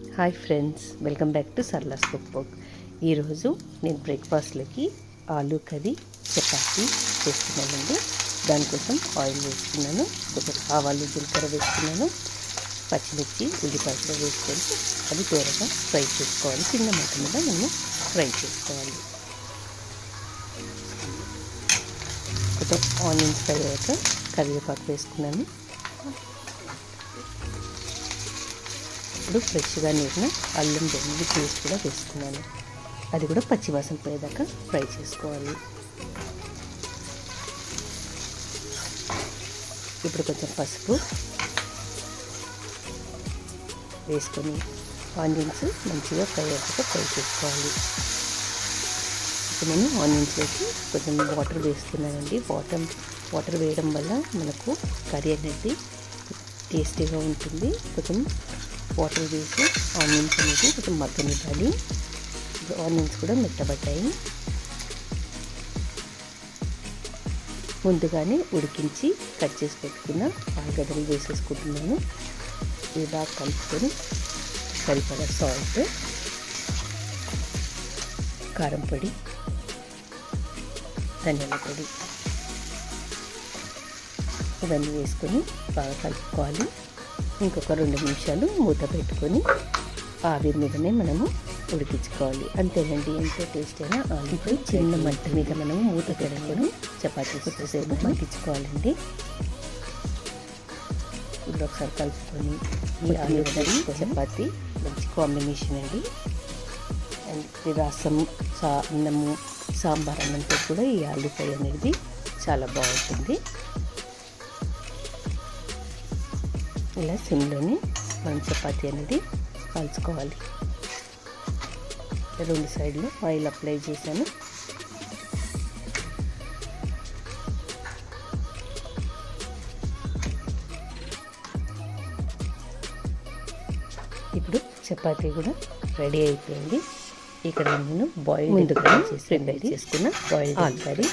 Hi friends, welcome back to Sarla's cook book. ఈరోజు నేను బ్రేక్ఫాస్ట్లోకి aloo curry chapati చేస్తున్నానండి. దానికోసం ఆయిల్ వేసుకున్నాను, కొంచెం ఆవాలు జీలకర్ర వేసుకున్నాను, పచ్చిమిర్చి ఉల్లిపాయలు వేసుకొని అది త్వరగా ఫ్రై చేసుకోవాలి. చిన్న మంట మీద మనం ఫ్రై చేసుకోవాలి. కొంచెం ఆనియన్స్ ఫ్రై అయ్యాక కరివేపాకు వేసుకున్నాను. ఇప్పుడు ఫ్రెష్గా నీటిన అల్లం వెల్లుల్లి పేస్ట్ కూడా వేసుకున్నాను. అది కూడా పచ్చివాసన పోయేదాకా ఫ్రై చేసుకోవాలి. ఇప్పుడు కొంచెం పసుపు వేసుకొని ఆనియన్స్ మంచిగా ఫ్రై అయ్యాక ఫ్రై చేసుకోవాలి. ఇప్పుడు నేను ఆనియన్స్ వేసి కొంచెం వాటర్ వేస్తున్నానండి. వాటర్ వేయడం వల్ల మనకు కర్రీ అనేది టేస్టీగా ఉంటుంది. కొంచెం వాటర్ వేసి ఆనియన్స్ అనేది కొంచెం మగ్గనివ్వాలి. ఆనియన్స్ కూడా మెత్తబడ్డాయి. ముందుగానే ఉడికించి కట్ చేసి పెట్టుకున్న ఆలుగడ్డలు వేసేసుకుంటున్నాను. ఇవి బాగా కలుపుకొని సరిపడా సాల్ట్, కారం పొడి, ధనియాల పొడి ఇవన్నీ వేసుకొని బాగా కలుపుకోవాలి. ఇంకొక 2 నిమిషాలు మూత పెట్టుకొని ఆవిరి మీదనే మనము ఉడికించుకోవాలి. అంతేనండి, ఎంతో టేస్ట్ అయినా ఆలుపై చిన్న మంట మీద మనము మూత పెట్టుకొని చపాతీ కొద్దిసేపు మగ్గించుకోవాలండి. ఇప్పుడు ఒకసారి కలుపుకొని ఈ ఆలు కర్రీ చపాతీ మంచి కాంబినేషన్ అండి. అండ్ రసం, అన్నము, సాంబార్ అన్నంతో కూడా ఈ ఆలు ఫ్రై అనేది చాలా బాగుంటుంది. ఇలా సిమ్లోని మనం చపాతీ అనేది కాల్చుకోవాలి. 2 సైడ్లు ఆయిల్ అప్లై చేశాను. ఇప్పుడు చపాతీ కూడా రెడీ అయిపోయింది. ఇక్కడ నేను బాయిల్డ్ ప్రిపేర్ చేసుకున్న బాయిల్డ్ కర్రీ